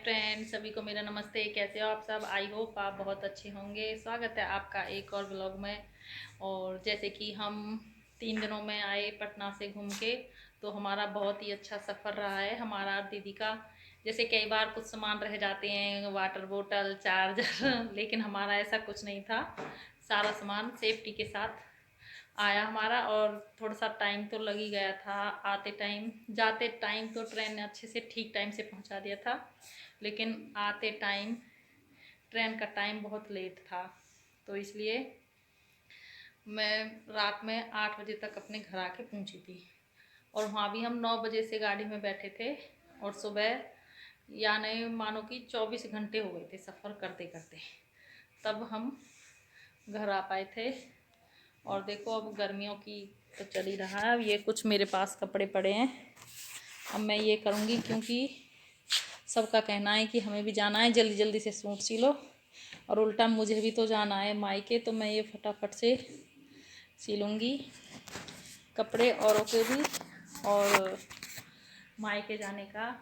Friend, सभी को मेरा नमस्ते। कैसे हो आप सब? आई होप आप बहुत अच्छे होंगे। स्वागत है आपका एक और ब्लॉग में। और जैसे कि हम 3 दिनों में आए पटना से घूम के, तो हमारा बहुत ही अच्छा सफ़र रहा है हमारा और दीदी का। जैसे कई बार कुछ सामान रह जाते हैं, वाटर बोतल, चार्जर लेकिन हमारा ऐसा कुछ नहीं था। सारा सामान सेफ्टी के साथ आया हमारा। और थोड़ा सा टाइम तो लग ही गया था आते टाइम। जाते टाइम तो ट्रेन ने अच्छे से ठीक टाइम से पहुंचा दिया था, लेकिन आते टाइम ट्रेन का टाइम बहुत लेट था। तो इसलिए मैं रात में 8 बजे तक अपने घर आके पहुंची थी। और वहाँ भी हम 9 बजे से गाड़ी में बैठे थे। और सुबह यानी मानो कि 24 घंटे हो गए थे सफ़र करते करते, तब हम घर आ पाए थे। और देखो अब गर्मियों की तो चल ही रहा है। अब ये कुछ मेरे पास कपड़े पड़े हैं, अब मैं ये करूँगी क्योंकि सबका कहना है कि हमें भी जाना है, जल्दी जल्दी से सूट सी लो। और उल्टा मुझे भी तो जाना है मायके, तो मैं ये फटाफट से सिलूँगी कपड़े औरों के भी। और मायके जाने का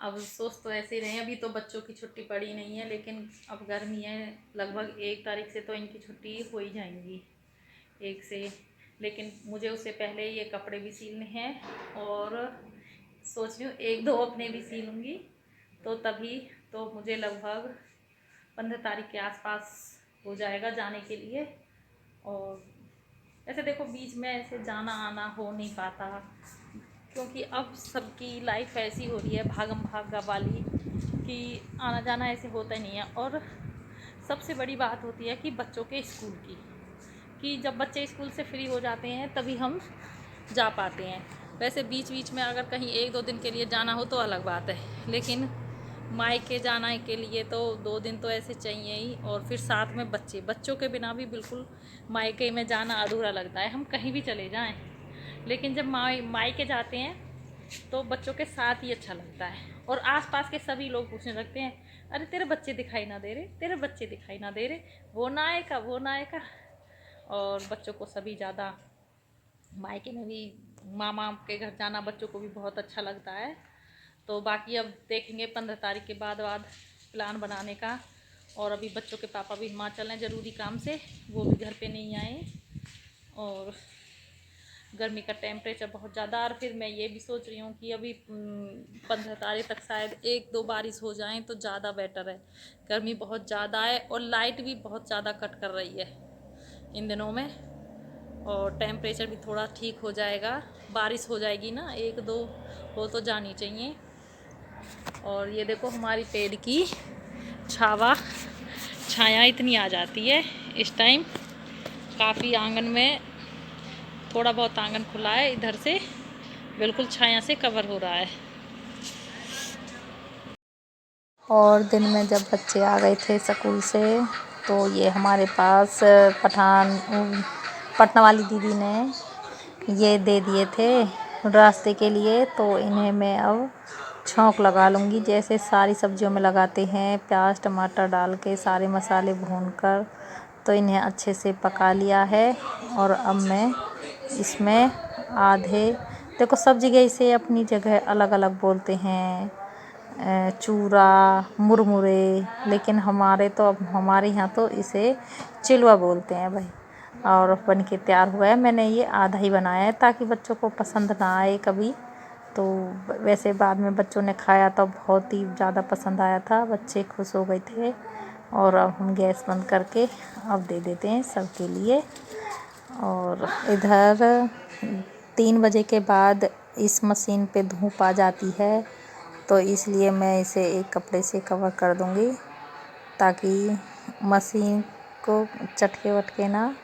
अब सोच तो ऐसे ही रहे। अभी तो बच्चों की छुट्टी पड़ी नहीं है, लेकिन अब गर्मी है, लगभग 1 तारीख से तो इनकी छुट्टी हो ही जाएंगी, 1 से। लेकिन मुझे उससे पहले ये कपड़े भी सिलने हैं। और सोच रही हूँ 1-2 अपने भी सिलूँगी, तो तभी तो मुझे लगभग 15 तारीख के आसपास हो जाएगा जाने के लिए। और ऐसे देखो बीच में ऐसे जाना आना हो नहीं पाता, क्योंकि अब सबकी लाइफ ऐसी हो रही है भागम भागा वाली कि आना जाना ऐसे होता ही नहीं है। और सबसे बड़ी बात होती है कि बच्चों के स्कूल की, कि जब बच्चे स्कूल से फ्री हो जाते हैं तभी हम जा पाते हैं। वैसे बीच बीच में अगर कहीं 1-2 दिन के लिए जाना हो तो अलग बात है, लेकिन मायके जाना के लिए तो 2 दिन तो ऐसे चाहिए ही। और फिर साथ में बच्चों के बिना भी बिल्कुल मायके में जाना अधूरा लगता है। हम कहीं भी चले जाएं, लेकिन जब मायके जाते हैं तो बच्चों के साथ ही अच्छा लगता है। और आसपास के सभी लोग पूछने लगते हैं, अरे तेरे बच्चे दिखाई ना दे रहे, तेरे बच्चे दिखाई ना दे रहे, वो ना आएगा, वो ना आएगा। और बच्चों को सभी ज़्यादा मायके में भी मामा के घर जाना बच्चों को भी बहुत अच्छा लगता है। तो बाकी अब देखेंगे 15 तारीख के बाद प्लान बनाने का। और अभी बच्चों के पापा भी हिमाचल हैं ज़रूरी काम से, वो भी घर पे नहीं आए। और गर्मी का टेम्परेचर बहुत ज़्यादा। और फिर मैं ये भी सोच रही हूँ कि अभी 15 तारीख तक शायद 1-2 बारिश हो जाएं तो ज़्यादा बेटर है। गर्मी बहुत ज़्यादा है और लाइट भी बहुत ज़्यादा कट कर रही है इन दिनों में। और टेम्परेचर भी थोड़ा ठीक हो जाएगा, बारिश हो जाएगी ना, 1-2 हो तो जानी चाहिए। और ये देखो हमारी पेड़ की छाया इतनी आ जाती है इस टाइम। काफ़ी आंगन में थोड़ा बहुत आंगन खुला है, इधर से बिल्कुल छाया से कवर हो रहा है। और दिन में जब बच्चे आ गए थे स्कूल से, तो ये हमारे पास पटना वाली दीदी ने ये दे दिए थे रास्ते के लिए। तो इन्हें मैं अब छौंक लगा लूँगी, जैसे सारी सब्जियों में लगाते हैं, प्याज टमाटर डाल के सारे मसाले भूनकर। तो इन्हें अच्छे से पका लिया है। और अब मैं इसमें आधे, देखो सब जगह इसे अपनी जगह अलग अलग बोलते हैं, चूरा, मुरमुरे, लेकिन हमारे यहाँ तो इसे चिलवा बोलते हैं भाई। और बन के तैयार हुआ है। मैंने ये आधा ही बनाया है ताकि बच्चों को पसंद ना आए कभी। तो वैसे बाद में बच्चों ने खाया तो बहुत ही ज़्यादा पसंद आया था, बच्चे खुश हो गए थे। और अब हम गैस बंद करके अब दे देते हैं सबके लिए। और इधर 3 बजे के बाद इस मशीन पे धूप आ जाती है, तो इसलिए मैं इसे एक कपड़े से कवर कर दूंगी ताकि मशीन को चटके वटके ना,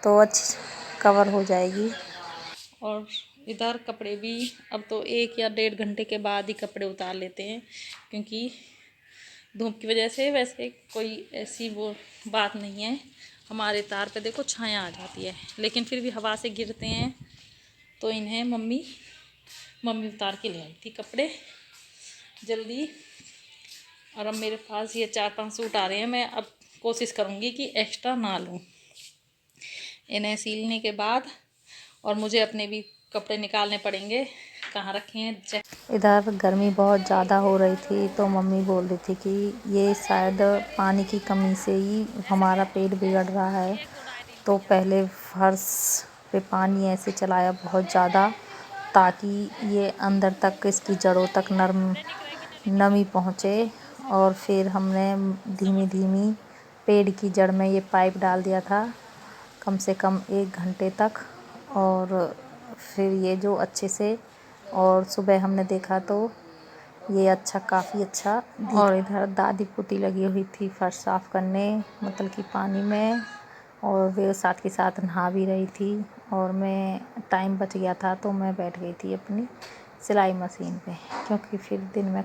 तो अच्छी कवर हो जाएगी। और इधर कपड़े भी अब तो 1 या 1.5 घंटे के बाद ही कपड़े उतार लेते हैं, क्योंकि धूप की वजह से वैसे कोई ऐसी वो बात नहीं है। हमारे तार पे देखो छाया आ जाती है, लेकिन फिर भी हवा से गिरते हैं। तो इन्हें मम्मी उतार के ले आई थी कपड़े जल्दी। और अब मेरे पास ये 4-5 सूट आ रहे हैं, मैं अब कोशिश करूँगी कि एक्स्ट्रा ना लूँ इन्हें सीलने के बाद। और मुझे अपने भी कपड़े निकालने पड़ेंगे कहाँ रखे हैं। इधर गर्मी बहुत ज़्यादा हो रही थी तो मम्मी बोल रही थी कि ये शायद पानी की कमी से ही हमारा पेट बिगड़ रहा है। तो पहले फर्श पे पानी ऐसे चलाया बहुत ज़्यादा, ताकि ये अंदर तक, इसकी जड़ों तक नमी पहुँचे। और फिर हमने धीमी धीमी पेड़ की जड़ में ये पाइप डाल दिया था, कम से कम 1 घंटे तक। और फिर ये जो अच्छे से, और सुबह हमने देखा तो ये अच्छा, काफ़ी अच्छा। और इधर दादी पोती लगी हुई थी फर्श साफ़ करने, मतलब कि पानी में, और वे साथ के साथ नहा भी रही थी। और मैं, टाइम बच गया था तो मैं बैठ गई थी अपनी सिलाई मशीन पे, क्योंकि फिर दिन में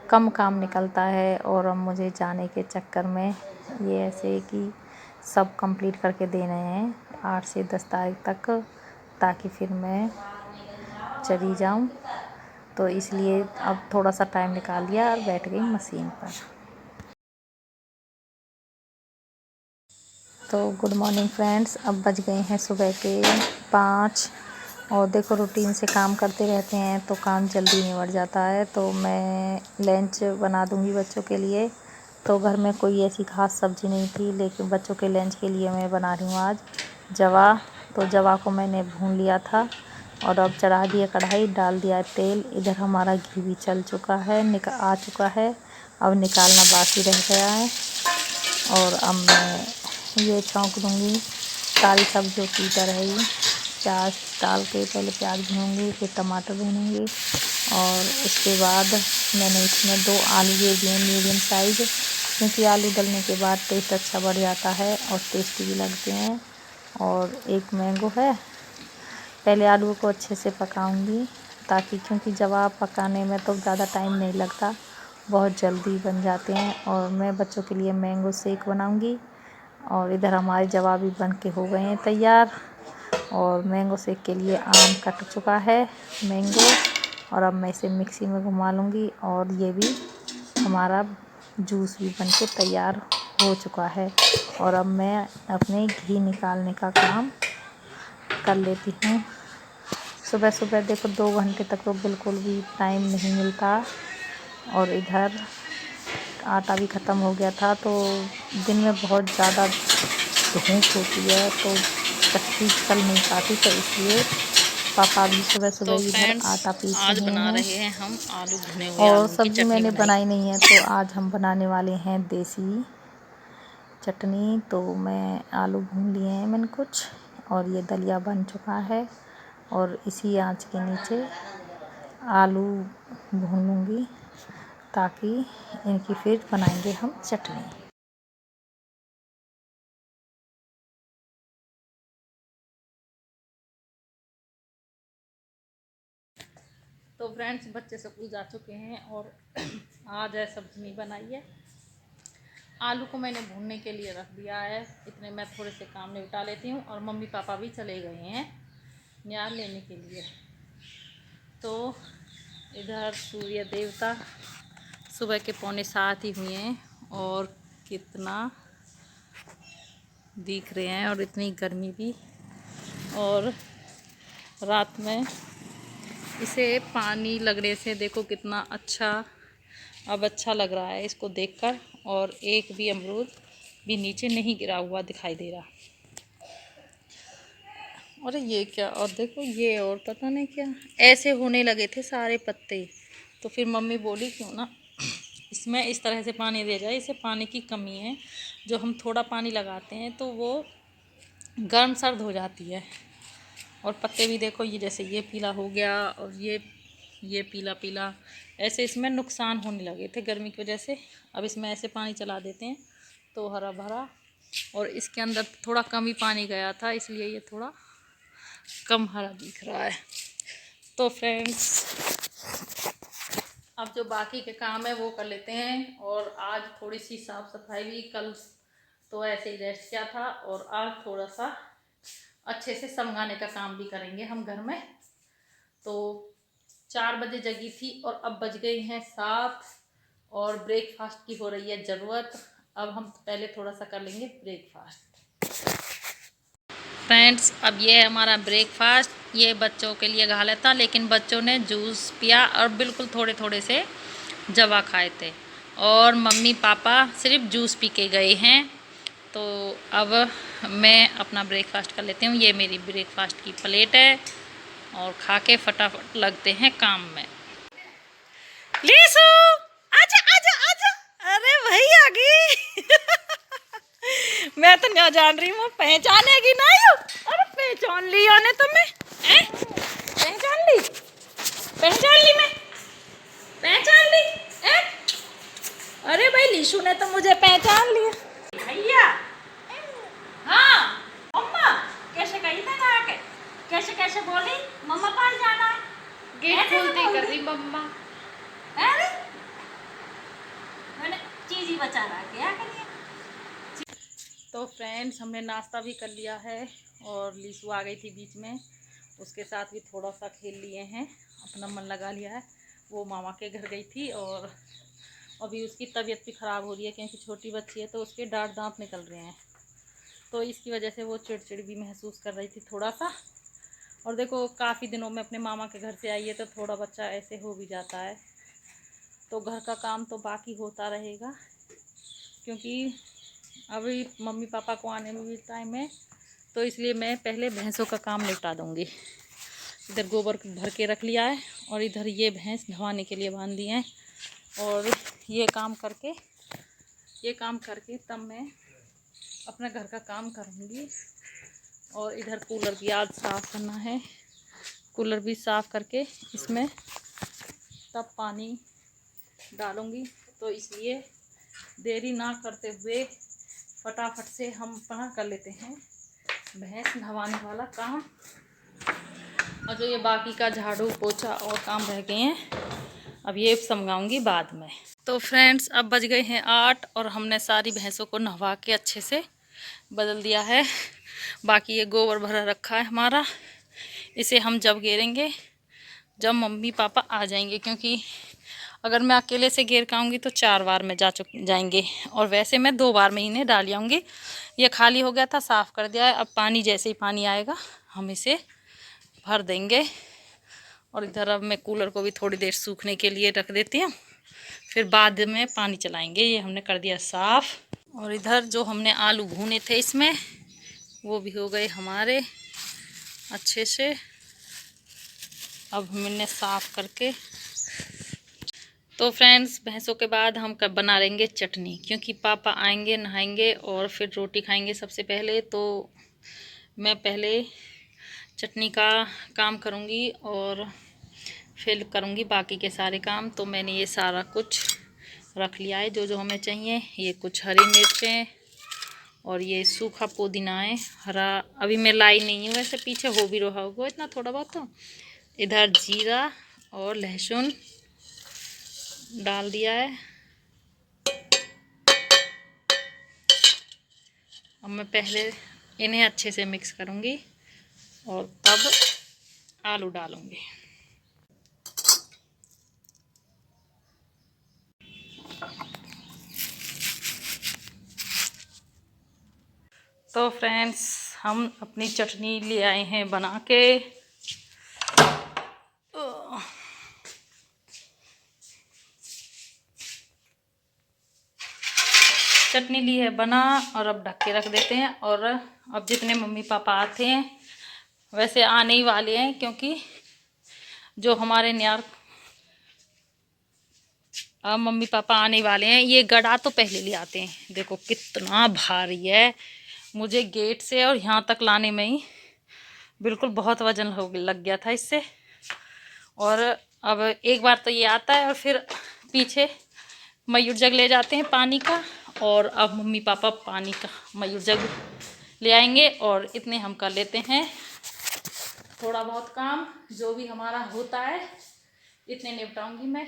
कम काम निकलता है। और अब मुझे जाने के चक्कर में ये ऐसे कि सब कंप्लीट करके देने हैं 8 से 10 तारीख तक, ताकि फिर मैं चली जाऊं। तो इसलिए अब थोड़ा सा टाइम निकाल लिया और बैठ गई मशीन पर। तो गुड मॉर्निंग फ्रेंड्स, अब बज गए हैं सुबह के 5। और देखो, रूटीन से काम करते रहते हैं तो काम जल्दी निबट जाता है। तो मैं लंच बना दूंगी बच्चों के लिए। तो घर में कोई ऐसी खास सब्ज़ी नहीं थी, लेकिन बच्चों के लंच के लिए मैं बना रही हूँ आज जवा। तो जवा को मैंने भून लिया था और अब चढ़ा दिया कढ़ाई, डाल दिया तेल। इधर हमारा घी भी चल चुका है, आ चुका है। अब निकालना बाकी रह गया है। और अब मैं ये छौंक दूँगी सारी सब्जियों की तरह ही। प्याज डाल के पहले प्याज भूनूँगी, फिर टमाटर भूनूँगी, और उसके बाद मैंने इसमें 2 आलू ले लिए मीडियम साइज़, क्योंकि आलू डलने के बाद टेस्ट अच्छा बढ़ जाता है और टेस्टी भी लगते हैं। और 1 मैंगो है। पहले आलू को अच्छे से पकाऊंगी, ताकि, क्योंकि जवाब पकाने में तो ज़्यादा टाइम नहीं लगता, बहुत जल्दी बन जाते हैं। और मैं बच्चों के लिए मैंगो शेक बनाऊंगी। और इधर हमारे जवाब भी बन के हो गए हैं तैयार। और मैंगो शेक के लिए आम कट चुका है, मैंगो। और अब मैं इसे मिक्सी में घुमा लूँगी, और ये भी हमारा जूस भी बन के तैयार हो चुका है। और अब मैं अपने घी निकालने का काम कर लेती हूँ। सुबह सुबह देखो 2 घंटे तक तो बिल्कुल भी टाइम नहीं मिलता। और इधर आटा भी ख़त्म हो गया था, तो दिन में बहुत ज़्यादा धूप होती है तो चक्की चल नहीं पाती, तो इसलिए पापा भी सुबह तो सुबह इधर फ्रेंड्स, आटा पीस आज रहे बना हैं। रहे हैं हम आलू, भुने हुए और आलू की सब्ज़ी चटनी मैंने बनाई। बनाई नहीं है, तो आज हम बनाने वाले हैं देसी चटनी। तो मैं आलू भून लिए हैं मैंने कुछ, और ये दलिया बन चुका है। और इसी आंच के नीचे आलू भून लूँगी, ताकि इनकी फिर बनाएंगे हम चटनी। तो फ्रेंड्स, बच्चे स्कूल जा चुके हैं और आज है सब्जी बनाई है। आलू को मैंने भूनने के लिए रख दिया है, इतने मैं थोड़े से काम निपटा लेती हूँ। और मम्मी पापा भी चले गए हैं न्यार लेने के लिए। तो इधर सूर्य देवता सुबह के 6:45 ही हुए हैं, और कितना दिख रहे हैं, और इतनी गर्मी भी। और रात में इसे पानी लगने से देखो कितना अच्छा, अब अच्छा लग रहा है इसको देखकर। और एक भी अमरूद भी नीचे नहीं गिरा हुआ दिखाई दे रहा। अरे ये क्या, और देखो ये, और पता नहीं क्या ऐसे होने लगे थे सारे पत्ते। तो फिर मम्मी बोली क्यों ना इसमें इस तरह से पानी दे जाए, इसे पानी की कमी है। जो हम थोड़ा पानी लगाते हैं तो वो गर्म सर्द हो जाती है। और पत्ते भी देखो, ये जैसे ये पीला हो गया, और ये पीला पीला, ऐसे इसमें नुकसान होने लगे थे गर्मी की वजह से। अब इसमें ऐसे पानी चला देते हैं तो हरा भरा। और इसके अंदर थोड़ा कम ही पानी गया था, इसलिए ये थोड़ा कम हरा दिख रहा है। तो फ्रेंड्स, अब जो बाकी के काम है वो कर लेते हैं। और आज थोड़ी सी साफ़ सफाई भी, कल तो ऐसे ही रेस्ट किया था, और आज थोड़ा सा अच्छे से समझाने का काम भी करेंगे हम घर में। तो 4 बजे जगी थी और अब बज गई हैं 7, और ब्रेकफास्ट की हो रही है ज़रूरत। अब हम पहले थोड़ा सा कर लेंगे ब्रेकफास्ट। फ्रेंड्स, अब ये है हमारा ब्रेकफास्ट। ये बच्चों के लिए खा लेता, लेकिन बच्चों ने जूस पिया और बिल्कुल थोड़े थोड़े से जवा खाए थे, और मम्मी पापा सिर्फ जूस पी के गए हैं। तो अब मैं अपना ब्रेकफास्ट कर लेती हूँ। ये मेरी ब्रेकफास्ट की प्लेट है, और खा के फटाफट लगते हैं काम में। लीसू, आजा आजा आजा। अरे भाई आ गई। मैं तो नहीं जान रही हूँ, पहचानेगी ना यू। अरे पहचान लिया ने तुम्हें? पहचान ली मैं, पहचान ली। अरे भाई लीशु ने तो मुझे पहचान लिया। भैया, हाँ मम्मा कैसे गई थे ना के? कैसे कैसे बोली मम्मा पास जाना है? गेट खोलती कर रही मम्मा। अरे मैंने चीज ही बचा रहा, क्या करिए। तो फ्रेंड्स, हमने नाश्ता भी कर लिया है, और लीसू आ गई थी बीच में, उसके साथ भी थोड़ा सा खेल लिए हैं, अपना मन लगा लिया है। वो मामा के घर गई थी, और अभी उसकी तबीयत भी ख़राब हो रही है, क्योंकि छोटी बच्ची है तो उसके डांट दांत निकल रहे हैं, तो इसकी वजह से वो चिड़चिड़ भी महसूस कर रही थी थोड़ा सा। और देखो, काफ़ी दिनों में अपने मामा के घर से आई है, तो थोड़ा बच्चा ऐसे हो भी जाता है। तो घर का काम तो बाकी होता रहेगा, क्योंकि अभी मम्मी पापा को आने में भी टाइम है, तो इसलिए मैं पहले भैंसों का काम निपटा दूँगी। इधर गोबर भर के रख लिया है, और इधर ये भैंस नहवाने के लिए बांध दी हैं, और ये काम करके तब मैं अपना घर का काम करूँगी। और इधर कूलर भी आज साफ़ करना है, कूलर भी साफ़ करके इसमें तब पानी डालूँगी। तो इसलिए देरी ना करते हुए फटाफट से हम अपना कर लेते हैं भैंस नहवाने वाला काम। और जो ये बाकी का झाड़ू पोछा और काम रह गए हैं, अब ये समझाऊंगी बाद में। तो फ्रेंड्स, अब बज गए हैं 8, और हमने सारी भैंसों को नहवा के अच्छे से बदल दिया है। बाकी ये गोबर भरा रखा है हमारा, इसे हम जब गेरेंगे जब मम्मी पापा आ जाएंगे, क्योंकि अगर मैं अकेले से घेर के आऊँगी तो 4 बार में जाएंगे, और वैसे मैं 2 बार में इन्हें डाल आऊँगी। ये खाली हो गया था, साफ़ कर दिया है। अब पानी, जैसे ही पानी आएगा हम इसे भर देंगे। और इधर अब मैं कूलर को भी थोड़ी देर सूखने के लिए रख देती हूँ, फिर बाद में पानी चलाएंगे। ये हमने कर दिया साफ़। और इधर जो हमने आलू भूने थे इसमें, वो भी हो गए हमारे अच्छे से। अब हम इन्हें साफ़ करके, तो फ्रेंड्स, भैंसों के बाद हम बना लेंगे चटनी, क्योंकि पापा आएंगे, नहाएंगे और फिर रोटी खाएंगे सबसे पहले। तो मैं पहले चटनी का काम करूँगी, और फिर करूँगी बाकी के सारे काम। तो मैंने ये सारा कुछ रख लिया है जो जो हमें चाहिए। ये कुछ हरी मिर्चें, और ये सूखा पुदीना है हरा, अभी मैं लाई नहीं हूँ, वैसे पीछे हो भी रहा होगा इतना थोड़ा बहुत। तो इधर जीरा और लहसुन डाल दिया है। अब मैं पहले इन्हें अच्छे से मिक्स करूँगी, और तब आलू डालूँगी। तो फ्रेंड्स, हम अपनी चटनी ले आए हैं बना के। चटनी ली है बना, और अब ढक के रख देते हैं। और अब जितने मम्मी पापा आते हैं, वैसे आने ही वाले हैं, क्योंकि जो हमारे न्यार अब मम्मी पापा आने वाले हैं। ये गड़ा तो पहले ले आते हैं, देखो कितना भारी है, मुझे गेट से और यहाँ तक लाने में ही बिल्कुल बहुत वजन लग गया था इससे। और अब एक बार तो ये आता है, और फिर पीछे मयूर जग ले जाते हैं पानी का, और अब मम्मी पापा पानी का मयूर जग ले आएंगे, और इतने हम कर लेते हैं थोड़ा बहुत काम जो भी हमारा होता है, इतने निपटाऊंगी मैं।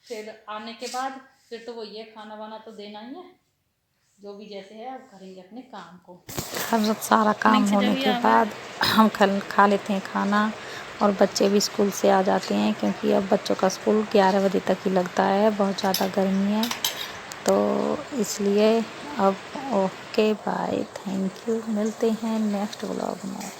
फिर आने के बाद फिर तो वो ये खाना वाना तो देना ही है, जो भी जैसे है अब करेंगे अपने काम को। हर सारा काम होने के बाद हम खा लेते हैं खाना, और बच्चे भी स्कूल से आ जाते हैं, क्योंकि अब बच्चों का स्कूल 11 बजे तक ही लगता है। बहुत ज़्यादा गर्मी है, तो इसलिए अब ओके बाय, थैंक यू, मिलते हैं नेक्स्ट व्लॉग में।